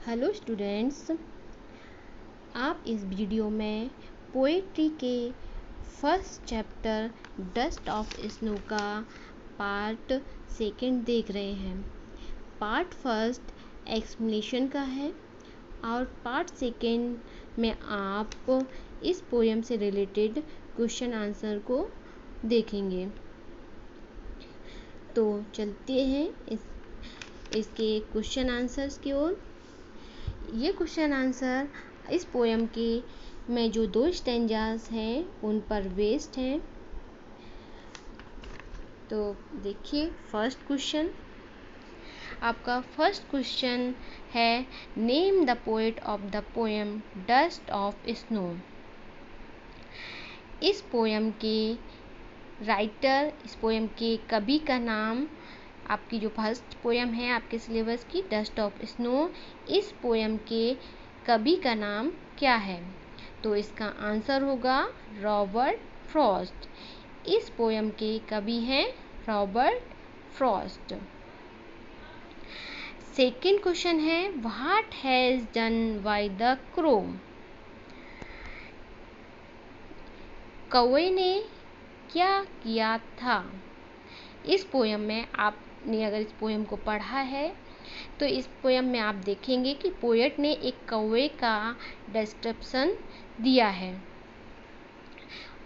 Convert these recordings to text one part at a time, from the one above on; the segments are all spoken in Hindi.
हेलो स्टूडेंट्स, आप इस वीडियो में पोएट्री के first chapter dust of snow का पार्ट सेकंड देख रहे हैं। पार्ट फर्स्ट एक्सप्लेनेशन का है और पार्ट सेकंड में आप इस पोएम से रिलेटेड क्वेश्चन आंसर को देखेंगे। तो चलते हैं इसके क्वेश्चन आंसर्स की ओर। ये क्वेश्चन आंसर इस पोएम के में जो 2 स्टैंजास हैं उन पर बेस्ड हैं। तो देखिए, फर्स्ट क्वेश्चन आपका फर्स्ट क्वेश्चन है, name the poet of the poem dust of snow. इस पोएम के राइटर, इस पोएम के कवि का नाम, आपकी जो फर्स्ट पोएम है आपके सिलेबस की डस्ट ऑफ स्नो, इस पोएम के कवि का नाम क्या है? तो इसका आंसर होगा रॉबर्ट फ्रॉस्ट। इस पोएम के कवि हैं रॉबर्ट फ्रॉस्ट। सेकंड क्वेश्चन है, what has done by the crow. कौवे ने क्या किया था? इस पोएम में आपने अगर इस पोएम को पढ़ा है तो इस पोएम में आप देखेंगे कि पोएट ने एक कौवे का डिस्क्रिप्शन दिया है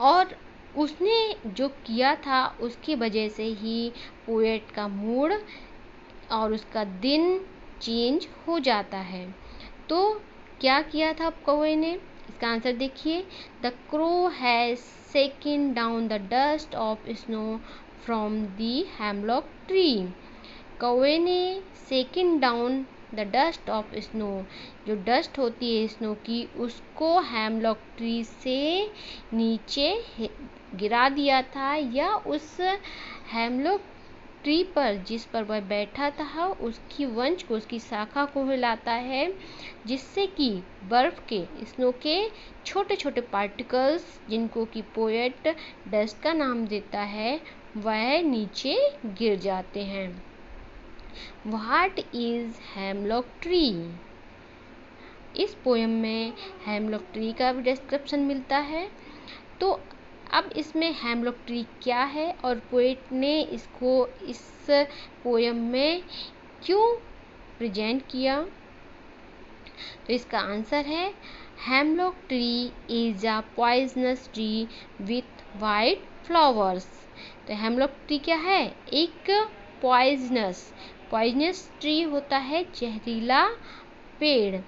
और उसने जो किया था उसकी वजह से ही पोएट का मूड और उसका दिन चेंज हो जाता है। तो क्या किया था कौवे ने? इसका आंसर देखिए, the crow has shaken down the dust of snow from the hemlock tree। कौवे ने shaken down the dust of snow, जो डस्ट होती है स्नो की, उसको हेमलॉक ट्री से नीचे गिरा दिया था, या उस हेमलॉक ट्री पर जिस पर वह बैठा था उसकी वंश को, उसकी शाखा को हिलाता है, जिससे कि बर्फ के, स्नो के छोटे छोटे पार्टिकल्स, जिनको कि पोएट डस्ट का नाम देता है, वह नीचे गिर जाते हैं। What is hemlock tree? इस पोएम में हेमलॉक ट्री का भी डिस्क्रिप्शन मिलता है। तो अब इसमें हेमलॉक ट्री क्या है और पोएट ने इसको इस पोएम में क्यों प्रेजेंट किया? तो इसका आंसर है, hemlock tree is a poisonous tree with white flowers. तो हेमलॉक ट्री क्या है? एक पॉइजनस ट्री होता है, जहरीला पेड़,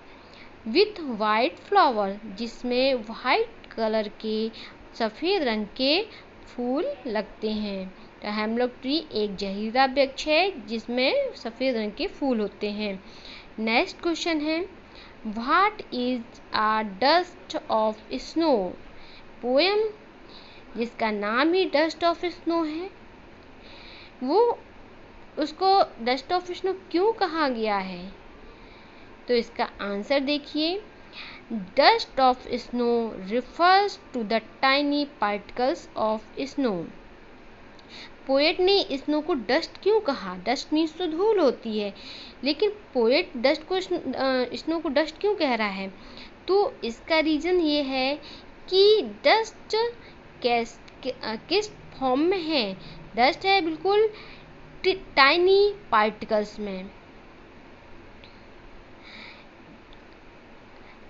विथ वाइट फ्लावर, जिसमें वाइट कलर के, सफ़ेद रंग के फूल लगते हैं। तो हेमलॉक ट्री एक जहरीला वृक्ष है जिसमें सफ़ेद रंग के फूल होते हैं। नेक्स्ट क्वेश्चन है, what is a dust of snow. Poem जिसका नाम ही डस्ट ऑफ स्नो है, वो उसको डस्ट ऑफ स्नो क्यों कहा गया है? तो इसका आंसर देखिए, dust of snow refers to the tiny particles of snow. Poet ने स्नो को डस्ट क्यों कहा? डस्ट मीन्स तो धूल होती है, लेकिन पोएट डस्ट को स्नो को डस्ट क्यों कह रहा है? तो इसका रीज़न ये है कि डस्ट किस फॉर्म में है? डस्ट है बिल्कुल टाइनी पार्टिकल्स में।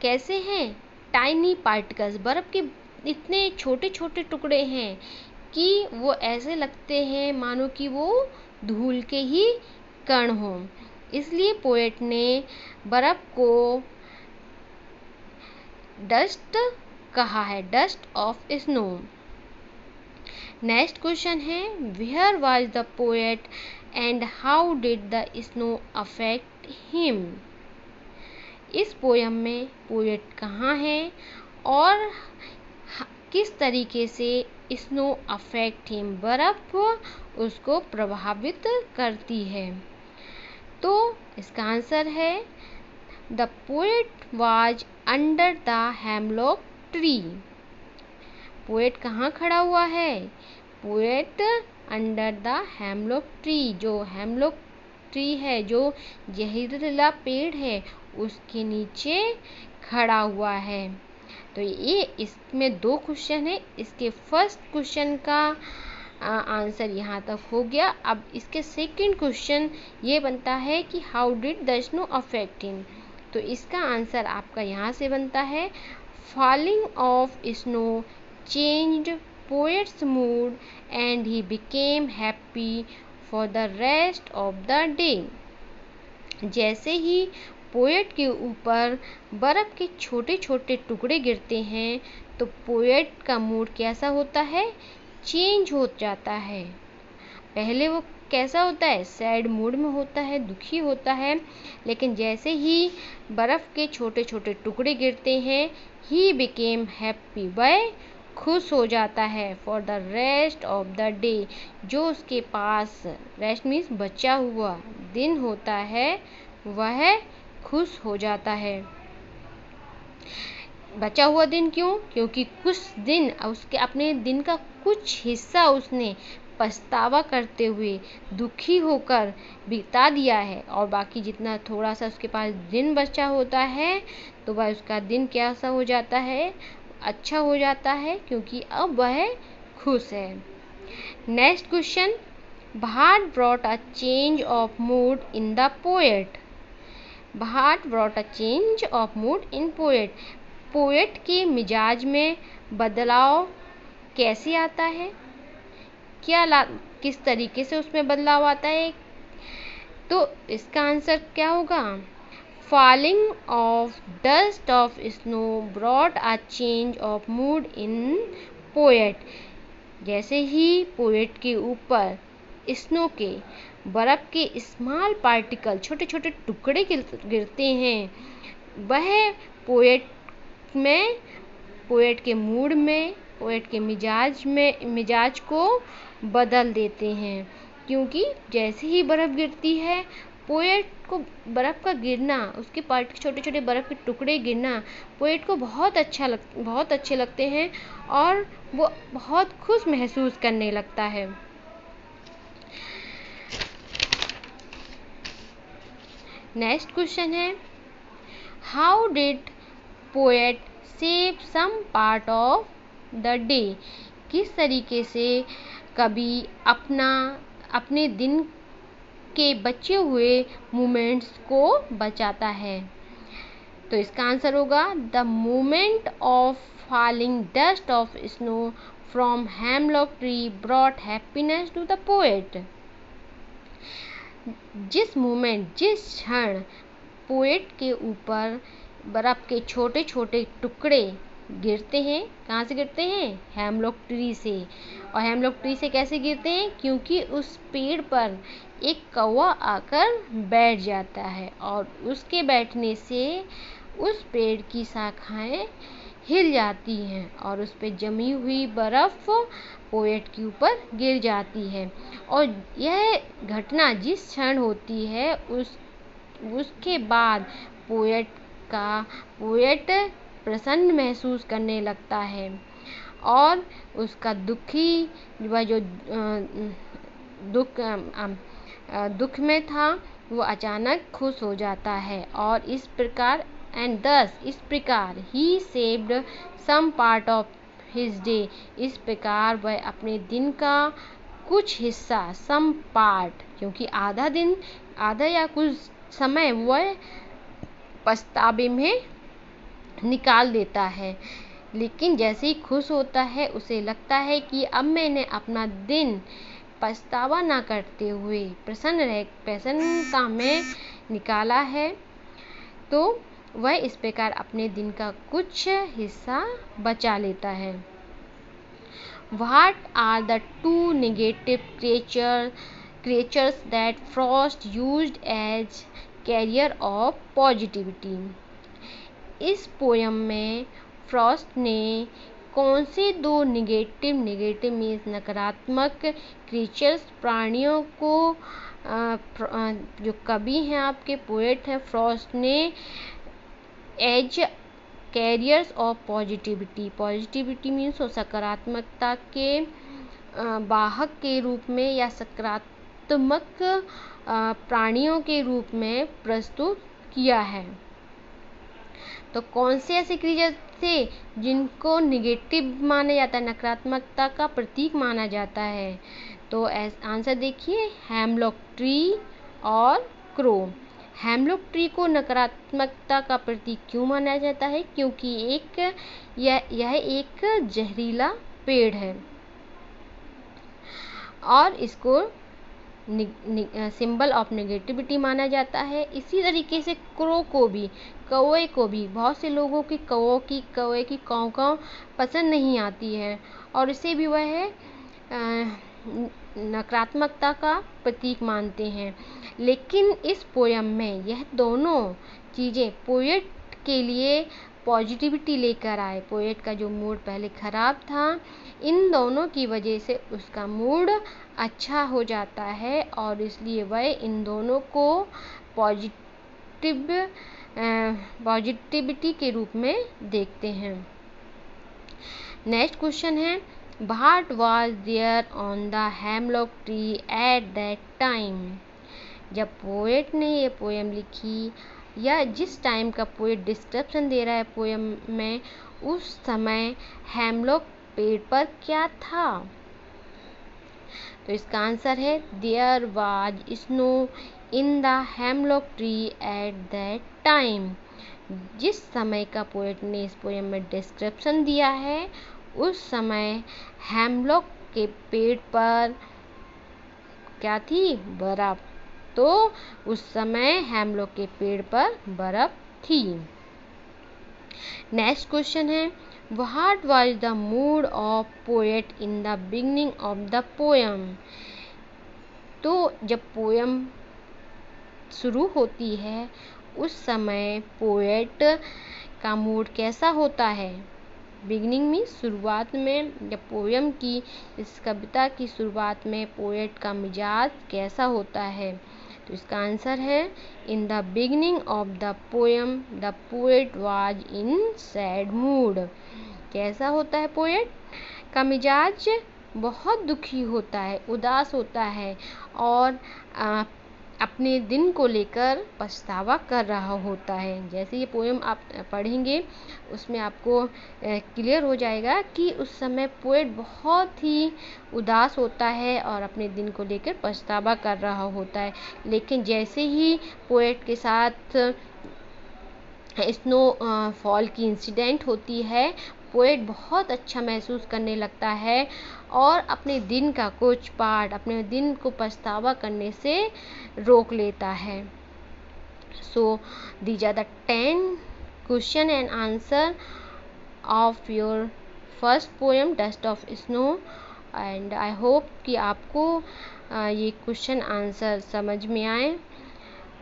कैसे हैं? टाइनी पार्टिकल्स, बर्फ़ के इतने छोटे छोटे टुकड़े हैं कि वो ऐसे लगते हैं मानो कि वो धूल के ही कण हों। इसलिए पोएट ने बर्फ़ को डस्ट कहा है, dust of snow. Next question है, where was the poet and how did the snow affect him. इस पोएम में पोएट कहाँ है और किस तरीके से स्नो अफेक्ट हिम, बर्फ़ उसको प्रभावित करती है? तो इसका आंसर है, the poet was under the hemlock tree. Poet कहाँ खड़ा हुआ है? Poet under the hemlock tree, जो हेमलॉक ट्री है, जो जहरीला पेड़ है, उसके नीचे खड़ा हुआ है। तो ये इसमें 2 क्वेश्चन है। इसके फर्स्ट क्वेश्चन का आंसर यहाँ तक हो गया। अब इसके सेकंड क्वेश्चन ये बनता है कि how did the snow affect him. तो इसका आंसर आपका यहाँ से बनता है, falling of snow changed poets mood and he became happy for the rest of the day. जैसे ही पोएट के ऊपर बर्फ के छोटे छोटे टुकड़े गिरते हैं तो पोएट का मूड कैसा होता है, चेंज हो जाता है। पहले वो कैसा होता है, सैड मूड में होता है, दुखी होता है, लेकिन जैसे ही बर्फ के छोटे छोटे टुकड़े गिरते हैं, ही बिकेम हैप्पी, वह खुश हो जाता है, for the rest of the day, जो उसके पास रेस्ट मीन्स बचा हुआ दिन होता है, वह खुश हो जाता है। बचा हुआ दिन क्यों? क्योंकि कुछ दिन उसके अपने दिन का कुछ हिस्सा उसने पछतावा करते हुए दुखी होकर बिता दिया है, और बाकी जितना थोड़ा सा उसके पास दिन बचा होता है तो वह उसका दिन कैसा हो जाता है, अच्छा हो जाता है, क्योंकि अब वह खुश है। Next question, what brought a change of mood in the poet. What brought a change of mood in poet. Poet के मिजाज में बदलाव कैसे आता है, किस तरीके से उसमें बदलाव आता है? तो इसका आंसर क्या होगा, falling of dust of snow brought a change of mood in poet. जैसे ही पोएट के ऊपर स्नो के बर्फ के स्मॉल पार्टिकल छोटे छोटे टुकड़े गिरते हैं, वह पोएट के मूड में, पोएट के मिजाज को बदल देते हैं। क्योंकि जैसे ही बर्फ गिरती है, पोएट को बर्फ का गिरना, उसके छोटे छोटे बर्फ के टुकड़े गिरना पोएट को बहुत अच्छे लगते हैं, और वो बहुत खुश महसूस करने लगता है। नेक्स्ट क्वेश्चन है, how did poet save some part of the day. किस तरीके से कवि अपने दिन के बचे हुए मोमेंट्स को बचाता है? तो इसका आंसर होगा, the moment of falling dust of snow from hemlock tree brought happiness to the poet. जिस क्षण पोएट के ऊपर बर्फ के छोटे छोटे टुकड़े गिरते हैं, कहाँ से गिरते हैं, हेमलॉक ट्री से। और हेमलॉक ट्री से कैसे गिरते हैं, क्योंकि उस पेड़ पर एक कौवा आकर बैठ जाता है, और उसके बैठने से उस पेड़ की शाखाएं हिल जाती हैं, और उस पर जमी हुई बर्फ पोएट के ऊपर गिर जाती है। और यह घटना जिस क्षण होती है, उसके बाद पोएट प्रसन्न महसूस करने लगता है, और उसका दुख में था, वो अचानक खुश हो जाता है। और इस प्रकार ही saved some part of his day. इस प्रकार वह अपने दिन का कुछ हिस्सा, सम पार्ट, क्योंकि आधा या कुछ समय वह पछतावे में निकाल देता है। लेकिन जैसे ही खुश होता है, उसे लगता है कि अब मैंने अपना दिन पछतावा ना करते हुए प्रसन्नता में निकाला है, तो वह इस प्रकार अपने दिन का कुछ हिस्सा बचा लेता है। What are the two negative creatures that Frost used as carrier of positivity? इस पोयम में फ्रॉस्ट ने कौन से 2 नेगेटिव मीन्स नकारात्मक क्रीचर्स, प्राणियों को जो कवि हैं, आपके पोएट हैं फ्रॉस्ट ने, as carriers of positivity means सकारात्मकता के वाहक के रूप में या सकारात्मक नकारात्मक प्राणियों के रूप में प्रस्तुत किया है। तो कौन से ऐसे क्रिएचर थे जिनको निगेटिव माना जाता है, नकारात्मकता का प्रतीक माना जाता है? तो आंसर देखिए, हेमलॉक ट्री और क्रो। हेमलॉक ट्री को नकारात्मकता का प्रतीक क्यों माना जाता है? क्योंकि यह एक जहरीला पेड़ है और इसको सिंबल ऑफ नेगेटिविटी माना जाता है। इसी तरीके से क्रो को भी, कौवे को भी, बहुत से लोगों की कौवे की काँव काँव पसंद नहीं आती है और इसे भी वह नकारात्मकता का प्रतीक मानते हैं। लेकिन इस पोयम में यह दोनों चीज़ें पोएट के लिए पॉजिटिविटी लेकर आए। पोएट का जो मूड पहले ख़राब था, इन दोनों की वजह से उसका मूड अच्छा हो जाता है और इसलिए वह इन दोनों को पॉजिटिविटी के रूप में देखते हैं। नेक्स्ट क्वेश्चन है, what was there on the hemlock tree at that time? जब पोएट ने ये पोएम लिखी या जिस टाइम का पोएट डिस्क्रिप्शन दे रहा है पोएम में, उस समय हेमलॉक पेड़ पर क्या था? तो इसका आंसर है, there was snow in the hemlock tree at that time. जिस समय का पोएट ने इस पोएम में डिस्क्रिप्शन दिया है, उस समय हेमलॉक के पेड़ पर क्या थी? बर्फ। तो उस समय हेमलॉक के पेड़ पर बर्फ थी। नेक्स्ट क्वेश्चन है, what was the mood off poet in the beginning of the poem? तो जब पोएम शुरू होती है उस समय पोएट का मूड कैसा होता है? बिगनिंग में शुरुआत में, जब पोएम की, इस कविता की शुरुआत में पोएट का मिजाज कैसा होता है? तो इसका आंसर है, in the beginning of the poem the poet was in sad mood. कैसा होता है पोएट का मिजाज? बहुत दुखी होता है, उदास होता है और अपने दिन को लेकर पछतावा कर रहा होता है। जैसे ये पोएम आप पढ़ेंगे उसमें आपको क्लियर हो जाएगा कि उस समय पोएट बहुत ही उदास होता है और अपने दिन को लेकर पछतावा कर रहा होता है। लेकिन जैसे ही पोएट के साथ स्नो फॉल की इंसिडेंट होती है, पोएट बहुत अच्छा महसूस करने लगता है और अपने दिन का कुछ पार्ट, अपने दिन को पछतावा करने से रोक लेता है। So these are the 10 question and answer of your first poem dust of snow. And I hope कि आपको ये क्वेश्चन आंसर समझ में आए।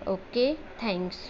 Okay, thanks.